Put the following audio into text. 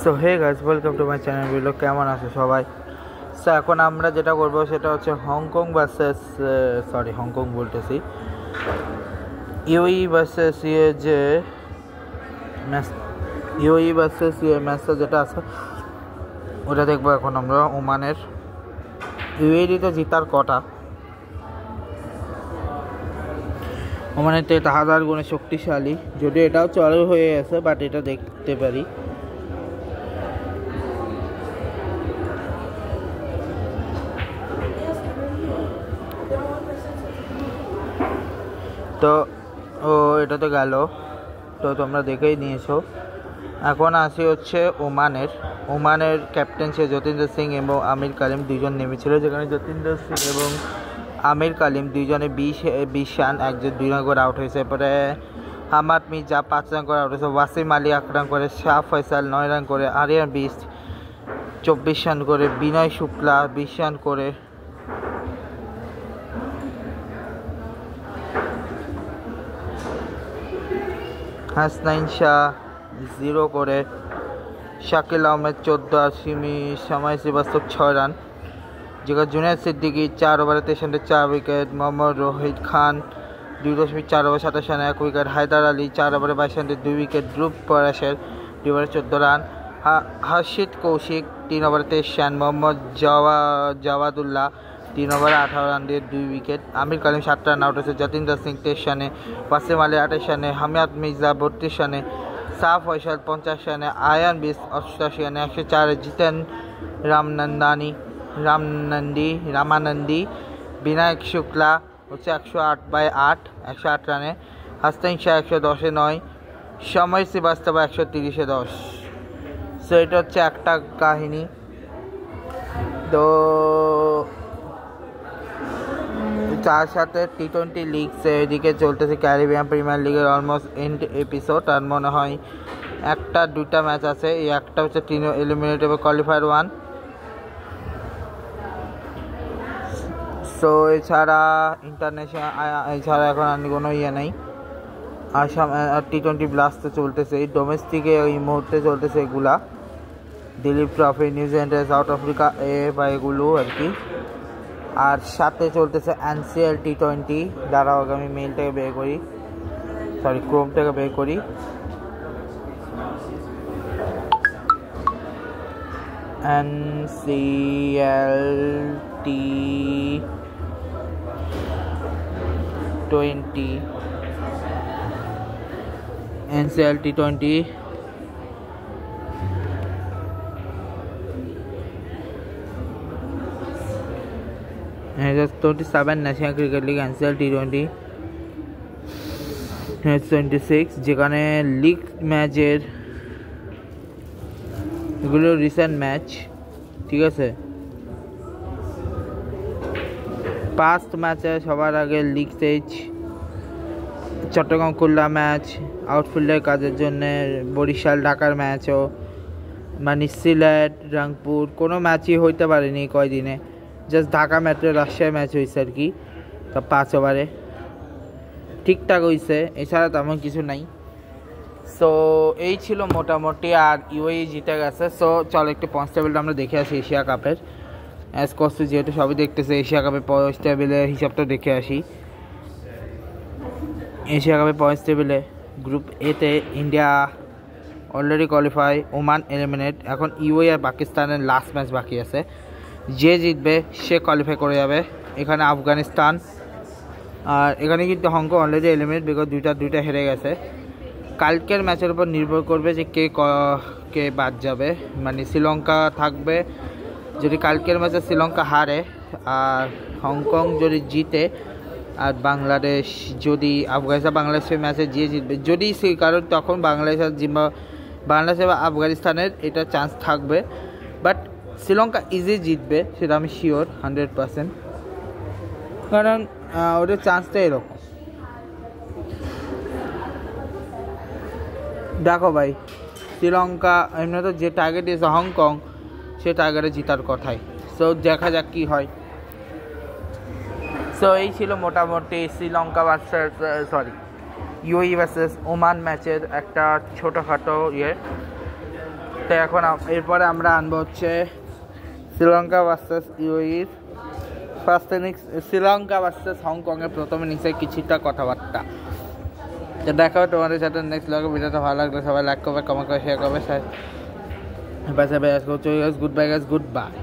So hey guys, welcome to my channel video. কেমন আছে সবাই? সো এখন আমরা যেটা করবো সেটা হচ্ছে হংকং ভার্সেস হংকং বলতেছি ইউই ভার্সেস যে ম্যাচ, ইউই ভার্সেস ম্যাচটা যেটা আছে ওটা দেখবো এখন আমরা। ওমানের ইউএইতে জিতার কটা, ওমানের তো এটা হাজার গুণে শক্তিশালী, যদিও এটাও চালু হয়ে গেছে, বাট এটা দেখতে পারি। তো এটা তো গেল, তো তোমরা দেখেই নিয়েছো। এখন আসি হচ্ছে ওমানের ক্যাপ্টেন সে যতীন্দ্র সিং এবং আমির কালিম দুইজন নেমেছিল, যেখানে যতীন্দ্র সিং এবং আমির কালিম দুইজনে 20 রান, একজন 2 রান করে আউট হয়েছে। এরপরে হামাদ মির্জা 5 রান করে আউট হয়েছে, ওয়াসিম আলী 8 রান করে, শাহ ফয়সাল 9 রান করে, আরিয়ান বিস্ট 24 রান করে, বিনয় শুক্লা 20 রান করে, হাসনাইন শাহ 0 করে, শাকিল আহমেদ 14 আর সময় শ্রীবাস্তব 6 রান। যেখানে জুনিয়র সিদ্দিকি 4 ওভারে 23 রানে 4 উইকেট, মোহাম্মদ রোহিত খান 2.4 ওভার 27 রানে 1 উইকেট, হায়দার আলী 4 ওভারে 22 রানে 2 উইকেট, ধ্রুব পরাশের 2 ওভারে 14 রান, হর্ষিত কৌশিক 3 ওভারে 23 রান, মোহাম্মদ জাওয়াদুল্লাহ 3 ওভারে 18 রান দিয়ে 2 উইকেট, আমির কালিম 7 রান আউট হয়েছে, যতীন্দ্র সিং 23 রানে, ওয়াসিম আলী 28 রানে, হামাদ মির্জা 32 রানে, শাহ ফয়সাল 50 রানে, আয়ান বিস 88 রানে 104, জিতেন রামানন্দি, বিনায়ক শুক্লা হচ্ছে 108/8 108 রানে, হাসনাইন শাহ 110-এ 9, সময় শ্রীবাস্তব 130-এ 10। সো এটা হচ্ছে একটা কাহিনী। তো তার সাথে টি-20 লিগস এদিকে চলতেছে, ক্যারিবিয়ান প্রিমিয়ার লিগের অলমোস্ট এন্ড এপিসোড, আর মনে হয় 1-2টা ম্যাচ আছে। এই একটা হচ্ছে এলিমিনেটর কোয়ালিফায়ার 1। সো এছাড়া এছাড়া এখন আর কোনো নেই। আর টি-20 ব্লাস্ট তো চলতেছে, এই ডোমেস্টিকে এই মুহূর্তে চলতেছে এগুলা, দিলীপ ট্রফি, নিউজিল্যান্ডের, সাউথ আফ্রিকা বা এগুলো আর কি। আর সাথে চলতেছে এনসিএল টি-20। দাঁড়াও আমি মেইলটাকে বের করি, ক্রোমটাকে বের করি। এনসিএল টি-20 27 ন্যাশনাল ক্রিকেট লিগ, এনসিএল টি-20 26, যেখানে লিগ ম্যাচের এগুলো রিসেন্ট ম্যাচ, ঠিক আছে। পাস্ট ম্যাচে সবার আগে league stage Chattogram Khulna match, আউটফিল্ডের কাজের জন্য বরিশাল ঢাকার ম্যাচও, মানে সিলেট রংপুর কোনো ম্যাচই হইতে পারেনি কয়দিনে, just Dhaka metro Rajshahi match হয়েছে আর কি, তা 5 ওভারে ঠিকঠাক হয়েছে, এছাড়া তেমন কিছু নাই। সো এই ছিল মোটামুটি, আর ইউএই জিতে গেছে। সো চল একটু পয়েন্টস টেবিলটা আমরা দেখে আসি এশিয়া কাপের, অ্যাজ কস্ট যেহেতু সবই দেখতেছে, এশিয়া কাপের পয়েন্টস টেবিলের হিসাবটা দেখে আসি। এশিয়া কাপের পয়েন্টস টেবিলে গ্রুপ এতে India already qualify, Oman eliminate. এখন ইউএই আর পাকিস্তানের লাস্ট ম্যাচ বাকি আছে, যে জিতবে সে কোয়ালিফাই করে যাবে। এখানে আফগানিস্তান, আর এখানে কিন্তু হংকং অলরেডি এলিমিনেট, বিকজ দুইটা হেরে গেছে। কালকের ম্যাচের উপর নির্ভর করবে যে কে বাদ যাবে, মানে শ্রীলঙ্কা থাকবে যদি কালকের ম্যাচে শ্রীলঙ্কা হারে, আর হংকং যদি জিতে, আর বাংলাদেশ যদি বাংলাদেশের ম্যাচে যে জিতবে, যদি সেই কারণ তখন বাংলাদেশ বা আফগানিস্তানের এটা চান্স থাকবে, বাট শ্রীলঙ্কা ইজি জিতবে সেটা আমি শিওর 100%, কারণ ওদের চান্সটা এরকম। দেখো ভাই, শ্রীলঙ্কা এমনি তো যে টার্গেট দিয়েছে হংকং, সে টার্গেটে জিতার কথাই। সো দেখা যাক কী হয়। সো এই ছিল মোটামুটি শ্রীলঙ্কা ইউএই ভার্সেস ওমান ম্যাচের একটা ছোটোখাটো তো এখন এরপরে আমরা আনবো হচ্ছে শ্রীলঙ্কা ভার্সেস ইউএইর ফার্স্ট ইনিংস, শ্রীলঙ্কা ভার্সেস হংকংয়ের প্রথম ইনিংসে কিছুটা কথাবার্তা। তো দেখা হবে তোমাদের সাথে নেক্সট ব্লগে। ভিডিওটা ভালো লাগলে সবাই লাইক করবে, কমেন্ট করে, শেয়ার করবে। Good bye guys, good bye.